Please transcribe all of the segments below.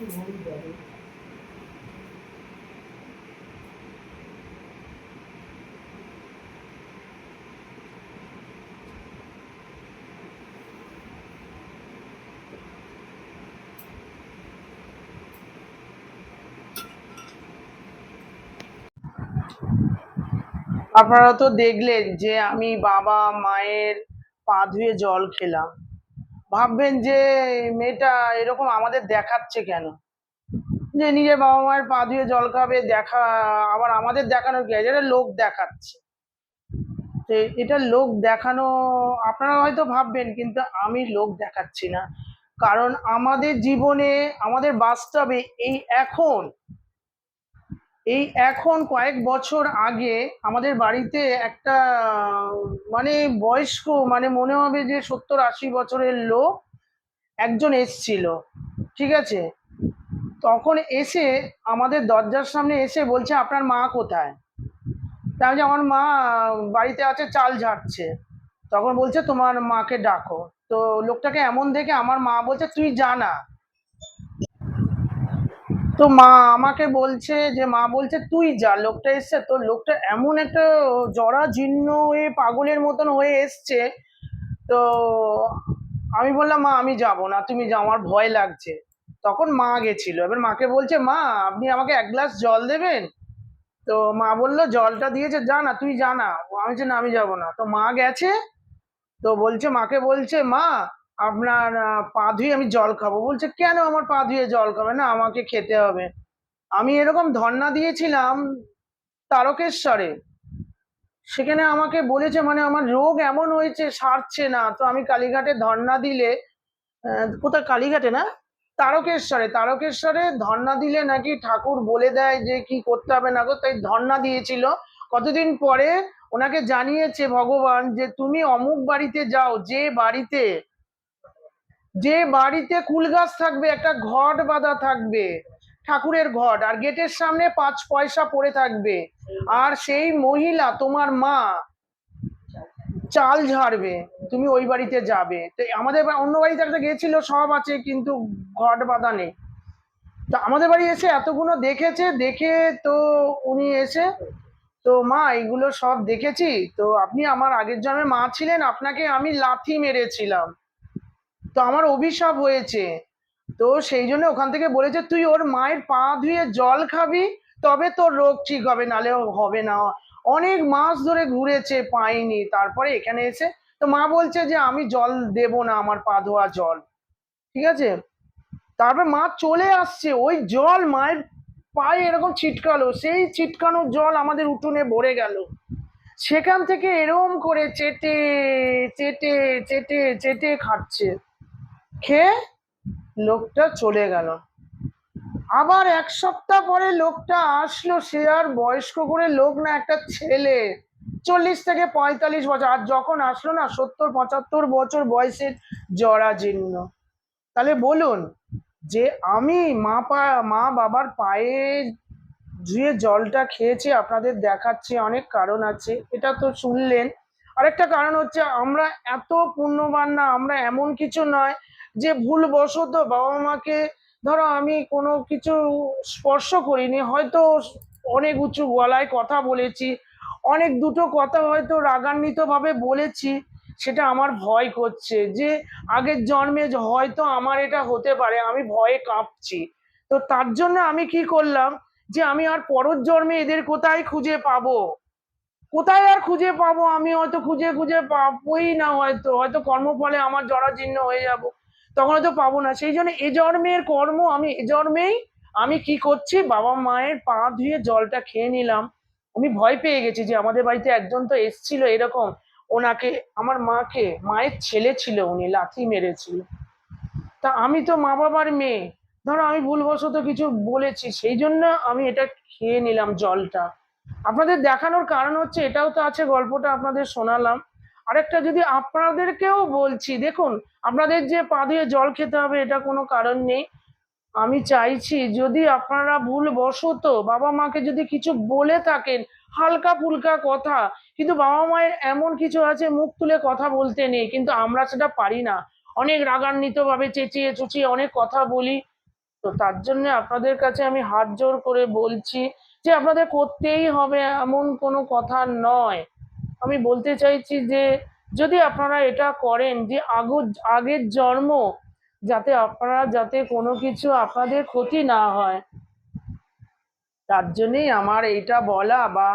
আপনারা তো দেখলেন যে আমি বাবা মায়ের পা ধুয়ে জল খেলাম। ভাববেন যে মেয়েটা এরকম আমাদের দেখাচ্ছে কেন, যে নিজের বাবা মায়ের পা ধুয়ে জল খাবে, দেখা আবার আমাদের দেখানোর কি আছে, এটা লোক দেখাচ্ছে। তো এটা লোক দেখানো, আপনারা হয়তো ভাববেন, কিন্তু আমি লোক দেখাচ্ছি না। কারণ আমাদের জীবনে, আমাদের বাস্তবে এখন এখন কয়েক বছর আগে আমাদের বাড়িতে একটা মানে বয়স্ক, মানে মনে হবে যে 70-80 বছরের লোক একজন এসছিল। ঠিক আছে, তখন এসে আমাদের দরজার সামনে এসে বলছে, আপনার মা কোথায়? তা আমি যে, আমার মা বাড়িতে আছে, চাল ঝাড়ছে। তখন বলছে, তোমার মাকে ডাকো। তো লোকটাকে এমন দেখে আমার মা বলছে, তুই জানা। তো মা আমাকে বলছে যে, মা বলছে তুই যা, লোকটা এসছে। তো লোকটা এমন একটা জরা জীর্ণ হয়ে পাগলের মতন হয়ে এসছে। তো আমি বললাম, মা আমি যাব না, তুমি যাও, আমার ভয় লাগছে। তখন মা গেছিল, এবার মাকে বলছে, মা আপনি আমাকে এক গ্লাস জল দেবেন? তো মা বললো, জলটা দিয়েছে, যা না তুই জানা। আমি বলছি, না আমি যাব না। তো মা গেছে। তো বলছে, মাকে বলছে, মা আপনার পা ধুয়ে আমি জল খাবো। বলছে, কেন আমার পা ধুয়ে জল খাবে? না, আমাকে খেতে হবে। আমি এরকম ধর্ণা দিয়েছিলাম তারকেশ্বরে, সেখানে আমাকে বলেছে, মানে আমার রোগ এমন হয়েছে সারছে না। তো আমি কালীঘাটে ধর্ণা দিলে, কোথায় কালীঘাটে না, তারকেশ্বরে, তারকেশ্বরে ধর্ণা দিলে নাকি ঠাকুর বলে দেয় যে কি করতে হবে না করতে। তাই ধর্ণা দিয়েছিল। কতদিন পরে ওনাকে জানিয়েছে ভগবান যে তুমি অমুক বাড়িতে যাও, যে বাড়িতে কুল গাছ থাকবে, একটা ঘট বাঁধা থাকবে, ঠাকুরের ঘট, আর গেটের সামনে 5 পয়সা পড়ে থাকবে, আর সেই মহিলা তোমার মা চাল ঝাড়বে, তুমি ওই বাড়িতে যাবে। তো আমাদের অন্য বাড়িতে একটা গেছিল, সব আছে কিন্তু ঘট বাঁধা নেই। তো আমাদের বাড়ি এসে এতগুলো দেখেছে, দেখে তো উনি এসে, তো মা এগুলো সব দেখেছি, তো আপনি আমার আগের জন্মে মা ছিলেন, আপনাকে আমি লাথি মেরেছিলাম, তো আমার অভিশাপ হয়েছে। তো সেই জন্য ওখান থেকে বলেছে, তুই ওর মায়ের পা ধুয়ে জল খাবি, তবে তোর রোগ ঠিক হবে, নালে হবে না। অনেক মাস ধরে ঘুরেছে, পাইনি, তারপরে এখানে এসে, তো মা বলছে যে আমি জল দেব না, আমার পা ধোয়া জল। ঠিক আছে, তারপর মা চলে আসছে, ওই জল মায়ের পায়ে এরকম ছিটকালো, সেই ছিটকানোর জল আমাদের উঠোনে ভরে গেল। সেখান থেকে এরম করে চেটে চেটে চেটে চেটে খাচ্ছে, খেয়ে লোকটা চলে গেল। আবার 1 সপ্তাহ পরে লোকটা আসলো, সে আর বয়স্ক করে লোক না, একটা ছেলে, 40 থেকে 45 বছর। আর যখন আসলো না, 70-75 বছর বয়সের, জরাজীর্ণ। তাহলে বলুন, যে আমি মা বাবার পায়ে ধুয়ে জলটা খেয়েছি, আপনাদের দেখাচ্ছে, অনেক কারণ আছে, এটা তো শুনলেন। আরেকটা কারণ হচ্ছে, আমরা এত পুণ্যবান না, আমরা এমন কিছু নয় যে ভুলবশত বাবা মাকে, ধরো আমি কোনো কিছু স্পর্শ করিনি, হয়তো অনেক উঁচু গলায় কথা বলেছি, অনেক দুটো কথা হয়তো রাগান্বিত ভাবে বলেছি, সেটা আমার ভয় করছে যে আগের জন্মে হয়তো আমার এটা হতে পারে, আমি ভয়ে কাঁপছি। তো তার জন্য আমি কি করলাম, যে আমি আর পরের জন্মে এদের কোথায় খুঁজে পাবো, কোথায় আর খুঁজে পাবো, আমি হয়তো খুঁজে খুঁজে পাবোই না, হয়তো হয়তো কর্মফলে আমার জরাজীর্ণ হয়ে যাব, তখন হয়তো পাবো না। সেই জন্য এ জন্মের কর্ম, আমি এ জন্মেই আমি কি করছি, বাবা মায়ের পা ধুয়ে জলটা খেয়ে নিলাম। আমি ভয় পেয়ে গেছি যে আমাদের বাড়িতে একজন তো এসছিল এরকম, ওনাকে, আমার মাকে, মায়ের ছেলে ছিল, উনি লাথি মেরেছিল। তা আমি তো মা বাবার মেয়ে, ধরো আমি ভুলবশত কিছু বলেছি, সেই জন্য আমি এটা খেয়ে নিলাম জলটা। আপনাদের দেখানোর কারণ হচ্ছে, এটাও তো আছে, গল্পটা আপনাদের শোনালাম। আরেকটা যদি আপনাদেরকেও বলছি, দেখুন, আপনাদের যে পা দিয়ে জল খেতে হবে এটা কোনো কারণ নেই। আমি চাইছি, যদি আপনারা ভুলবশত বাবা মাকে যদি কিছু বলে থাকেন, হালকা ফুলকা কথা, কিন্তু বাবা মায়ের এমন কিছু আছে, মুখ তুলে কথা বলতে নেই, কিন্তু আমরা সেটা পারি না, অনেক রাগান্বিত ভাবে চেঁচিয়ে চুচিয়ে অনেক কথা বলি। তো তার জন্য আপনাদের কাছে আমি হাত জোড় করে বলছি যে আপনাদের করতেই হবে এমন কোনো কথা নয়। আমি বলতে চাইছি যে যদি আপনারা এটা করেন যে আগের জন্ম যাতে আপনারা যাতে কোনো কিছু আপনাদের ক্ষতি না হয়, তার জন্যই আমার এইটা বলা। বা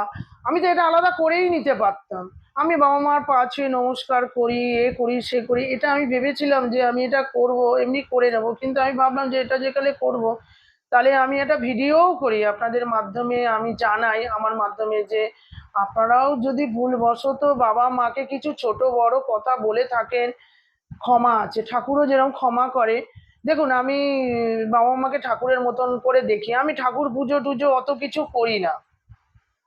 আমি তো এটা আলাদা করেই নিতে পারতাম, আমি বাবা মার পা ছুঁয়ে নমস্কার করি, এ করি সে করি, এটা আমি ভেবেছিলাম যে আমি এটা করব, এমনি করে নেব। কিন্তু আমি ভাবলাম যে এটা যেকালে করব, তাহলে আমি একটা ভিডিওও করি আপনাদের মাধ্যমে, আমি জানাই আমার মাধ্যমে যে আপনারাও যদি ভুলবশত বাবা মাকে কিছু ছোট বড় কথা বলে থাকেন, ক্ষমা আছে, ঠাকুরও যেরকম ক্ষমা করে। দেখুন আমি বাবা মাকে ঠাকুরের মতন করে দেখি, আমি ঠাকুর পুজো টুজো অত কিছু করি না।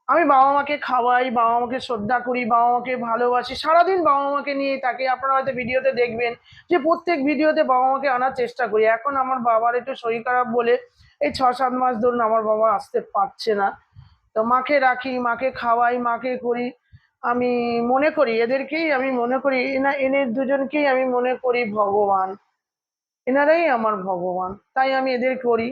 আমি বাবা মাকে খাওয়াই, বাবা মাকে শ্রদ্ধা করি, বাবা মাকে ভালোবাসি, সারাদিন বাবা মাকে নিয়ে থাকি। আপনারা হয়তো ভিডিওতে দেখবেন যে প্রত্যেক ভিডিওতে বাবা মাকে আনার চেষ্টা করি। এখন আমার বাবার একটু শরীর খারাপ বলে এই 6-7 মাস ধরুন আমার বাবা আসতে পারছে না। তো মাকে রাখি, মাকে খাওয়াই, মাকে করি। আমি মনে করি এদেরকেই, আমি মনে করি এদের দুজনকেই আমি মনে করি ভগবান, এনারাই আমার ভগবান, তাই আমি এদের করি।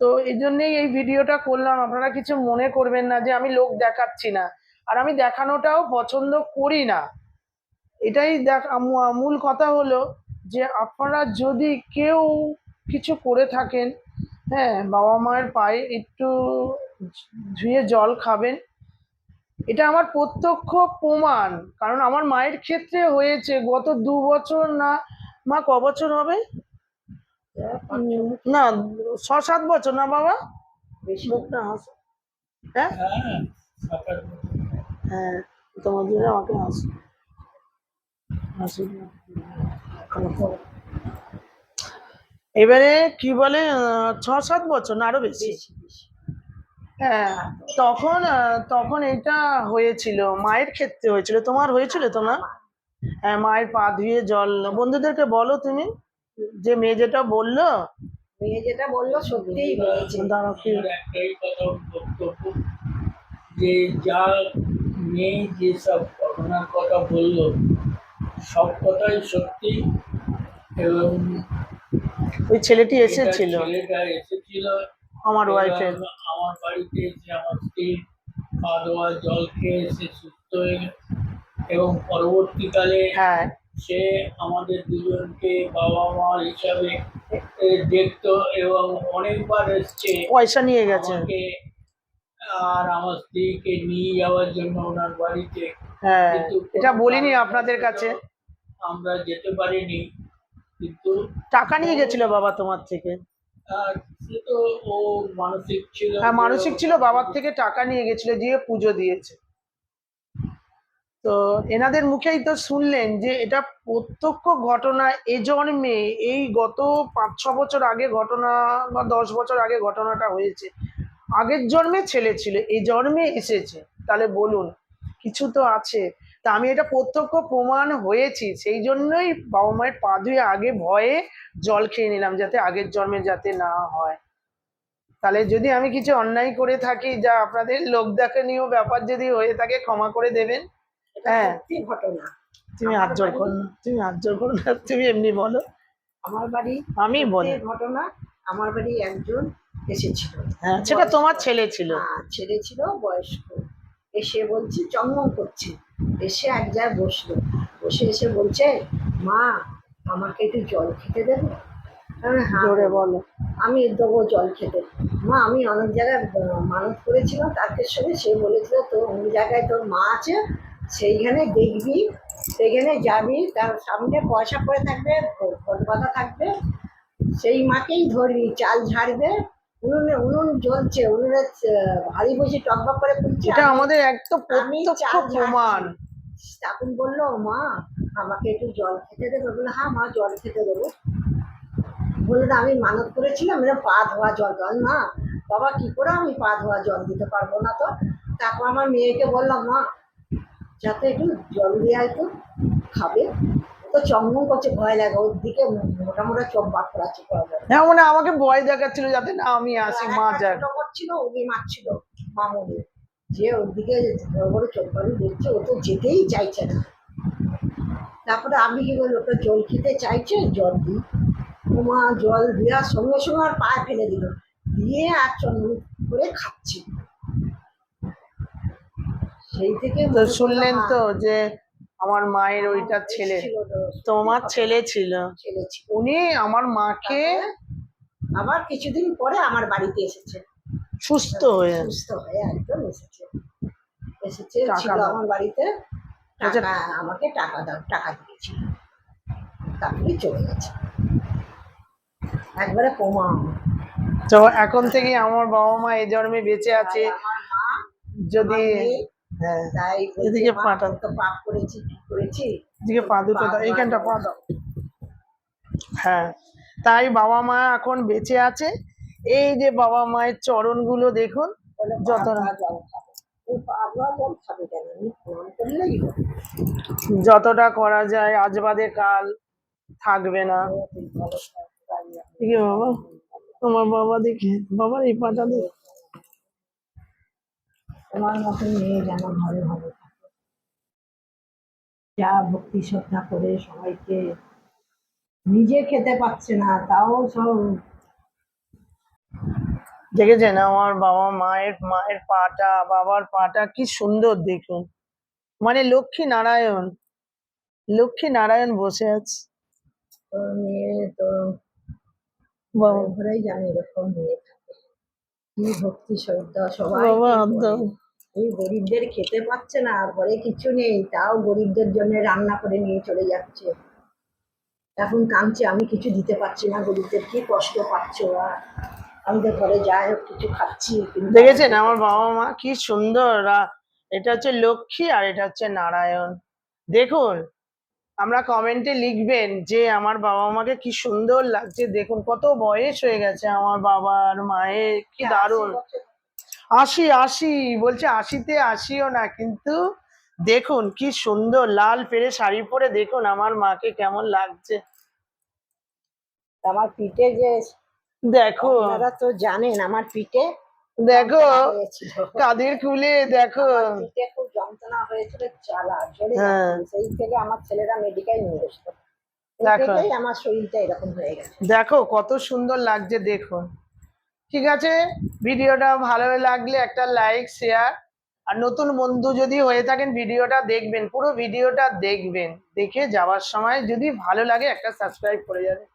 তো এই জন্যেই এই ভিডিওটা করলাম, আপনারা কিছু মনে করবেন না যে আমি লোক দেখাচ্ছি না, আর আমি দেখানোটাও পছন্দ করি না। এটাই মূল কথা হলো যে আপনারা যদি কেউ কিছু করে থাকেন, হ্যাঁ, বাবা মায়ের পায়ে একটু ধুয়ে জল খাবেন। এটা আমার প্রত্যক্ষ প্রমাণ, কারণ আমার মায়ের ক্ষেত্রে হয়েছে গত 2 বছর না, মা ক বছর হবে, না 6-7 বছর না বাবা, মুখটা হাসো, হ্যাঁ হ্যাঁ, তোমার জন্য আমাকে হাসো, হাসি এবারে কি বলে 6-7 বছর না আরো বেশি। হ্যাঁ, তখন এটা হয়েছিল, মায়ের ক্ষেত্রে হয়েছিল। তোমার হয়েছিল তোমার? হ্যাঁ, মায়ের পা ধুয়ে জল। বন্ধুদেরকে বলো তুমি, যে মেয়ে যেটা বললো সত্যিই হয়েছে। দাঁড়াও কি একটাই কথা বক্তব্য, যে যা মেয়ে যেসব ঘটনার কথা বললো সব কথাই সত্যি। এবং ওই ছেলেটি এসেছিল, ছেলেটা এসেছিল আমার ওয়াইফের, আমার বাড়িতে এসে আমার স্ত্রী পা ধোয়া জল খেয়ে এসে সুস্থ হয়ে গেছে। এবং পরবর্তীকালে হ্যাঁ সে আমাদের দুজনকে বাবা মা হিসাবে দেখতো এবং অনেকবার এসছে পয়সা নিয়ে গেছে, আমাকে আর আমার স্ত্রীকে নিয়ে যাওয়ার জন্য ওনার বাড়িতে। হ্যাঁ কিন্তু এটা বলিনি আপনাদের কাছে, আমরা যেতে পারিনি। কিন্তু টাকা নিয়ে গেছিল বাবা তোমার থেকে, সে তো ও মানসিক ছিল, হ্যাঁ মানসিক ছিল, বাবার থেকে টাকা নিয়ে গেছিল, দিয়ে পুজো দিয়েছে। তো এনাদের মুখেই তো শুনলেন যে এটা প্রত্যক্ষ ঘটনা, এ জন্মে, এই গত 5-6 বছর আগে ঘটনা বা 10 বছর আগে ঘটনাটা হয়েছে। আগের জন্মে ছেলে ছিল, এই জন্মে এসেছে, তাহলে বলুন কিছু তো আছে। তা আমি এটা প্রত্যক্ষ প্রমাণ হয়েছি, সেই জন্যই বাবা মায়ের পা ধুয়ে আগে ভয়ে জল খেয়ে নিলাম, যাতে আগের জন্মে যাতে না হয়। তাহলে যদি আমি কিছু অন্যায় করে থাকি, যা আপনাদের লোক দেখানীয় ব্যাপার যদি হয়ে থাকে, ক্ষমা করে দেবেন। হ্যাঁ, ঘটনা। তুমি হাত জোর করো না, তুমি হাত জোর করো না, তুমি এমনি বলো। আমার বাড়ি আমি বলি ঘটনা। আমার বাড়ি একজন এসেছিল, হ্যাঁ, সেটা তোমার ছেলে ছিল, ছেলে ছিল বয়স্ক। এসে বলছে চঙ্গম করছে, এসে এক জায়গায় বসলো, বসে এসে বলছে, মা আমাকে একটু জল খেতে দেবে? জোরে বলো। আমি দেবো জল খেতে। মা আমি অনেক জায়গায় মানত করেছিলাম তাদের সঙ্গে, সে বলেছিল তো অন্য জায়গায় তোর মা আছে, সেইখানে দেখবি, সেখানে যাবি, তার সামনে পয়সা পড়ে থাকবে, ঘট বাঁধা থাকবে, সেই মাকেই ধরবি, চাল ঝাড়বে, উনুন জ্বলছে, উনুনে ভারী বসে টকবক করে ফুটছে, এটা আমাদের একদম প্রত্যক্ষ প্রমাণ। তখন বললো, মা আমাকে একটু জল খেতে দেবে? বললো হ্যাঁ মা জল খেতে দেবো। বললো আমি মানত করেছিলাম এরা পা ধোয়া জল দেওয়া। না বাবা, কি করে আমি পা ধোয়া জল দিতে পারবো না তো। তারপর আমার মেয়েকে বললাম, মা যাতে একটু জল দিয়ে একটু খাবে, তো চঙ্গম করছে, ভয় লাগে, ওর দিকে মোটা মোটা চোখ বাদ করাচ্ছে। হ্যাঁ, মানে আমাকে ভয় দেখাচ্ছিল যাতে না আমি আসি, মা যাক। ছোট করছিল, ওকে মারছিল মামুনি, যে ওর দিকে বড় বড় চোখ বাড়ি দেখছে, ও তো যেতেই চাইছে না। তারপরে আমি কি বলবো, ওটা জল খেতে চাইছে, জল দিই। ও মা জল দেওয়ার সঙ্গে সঙ্গে আর পায়ে ফেলে দিল, দিয়ে আর চন্দন করে খাচ্ছি। সেই থেকে তো মনে করলো, শুনলেন হ্যাঁ, তো যে আমার মায়ের আমার ওইটা বয়স ছেলে, ছিল তো, তোমার সত্যি ছেলে কথা, ছিল, ছেলে ছিল। উনি আমার মাকে তারপরে আবার কিছুদিন পরে আমার বাড়িতে এসেছে, সুস্থ হয়ে সুস্থ হয়ে একদম এসেছে। এসেছে, টাকা ছিল দাও, আমার বাড়িতে, বলছে টাকা আমাকে টাকা দাও, টাকা দিয়েছিল, তারপরে চলে গেছে একবারে প্রমাণ। তো এখন থেকে আমার বাবা মা এই জন্মে বেঁচে আছে। তাই আমার মা, যদি আমার মেয়ে, হ্যাঁ, তাই বলছে, এদিকে মা পাটা, কত পাপ করেছি, কি করেছি, এদিকে পা দুটো দাও, এইখানটা পা দাও। হ্যাঁ, তাই বাবা মা এখন বেঁচে আছে। এই যে বাবা মায়ের চরণগুলো দেখুন, বলে পা যতটা ধোয়া জল খাবে। ওই পা ধোয়া জল খাবে কেন, আমি প্রণাম করলেই হবে। যতটা করা যায়, আজ বাদে কাল থাকবে না। তুই ভালো থাক, তাই আমি ঠিক আছে বাবা, তোমার বাবা দেখে, বাবার এই পাটা দেখে। তোমার মতন মেয়ে যেন ঘরে ঘরে থাকে, যা ভক্তি শ্রদ্ধা করে সবাইকে, নিজে খেতে পাচ্ছে না তাও সব। দেখেছেন আমার বাবা মায়ের মায়ের পাটা, বাবার পাটা কি সুন্দর দেখুন, মানে লক্ষ্মী নারায়ণ, লক্ষ্মী নারায়ণ বসে আছে তো মেয়ে তো বাবা। ঘরে ঘরেই জানি এরকম মেয়ে থাকে, কি ভক্তি শ্রদ্ধা সবাই বাবা হাত দাও। এই গরিবদের খেতে পাচ্ছে না, ঘরে কিছু নেই, তাও গরিবদের জন্য রান্না করে নিয়ে চলে যাচ্ছে। এখন কাঁদছে, আমি কিছু দিতে পারছি না গরিবদের, কি কষ্ট পাচ্ছ ওরা, আমি তো ঘরে যাই হোক কিছু খাচ্ছি, কিন্তু দেখেছেন আমার বাবা মা কি সুন্দর, এটা হচ্ছে লক্ষ্মী আর এটা হচ্ছে নারায়ণ। দেখুন, আমরা কমেন্টে লিখবেন যে আমার বাবা মাকে কি সুন্দর লাগছে, দেখুন কত বয়স হয়ে গেছে আমার বাবার মায়ের, কি দারুণ। ৮০ ৮০ বলছে, ৮০-তে ৮০ও না, কিন্তু দেখুন কি সুন্দর লাল পেরে শাড়ি পরে, দেখুন আমার মাকে কেমন লাগছে। আমার পিঠে যে, দেখো আপনারা তো জানেন আমার পিঠে দেখো যন্ত্রণা হয়েছিল, কাদের খুলে দেখো। আমার পিঠে খুব যন্ত্রণা হয়েছিল, জ্বালা জ্বলে হ্যাঁ, যাচ্ছিল, সেই থেকে আমার ছেলেরা মেডিকেল নিয়ে এসেছিল, এই দেখো থেকেই আমার শরীরটা এরকম হয়ে গেছে। দেখো কত সুন্দর লাগছে দেখুন। ঠিক আছে, ভিডিওটা ভালো লাগলে একটা লাইক শেয়ার, আর নতুন বন্ধু যদি হয়ে থাকেন ভিডিওটা দেখবেন, পুরো ভিডিওটা দেখবেন, দেখে যাওয়ার সময় যদি ভালো লাগে একটা সাবস্ক্রাইব করে যাবেন।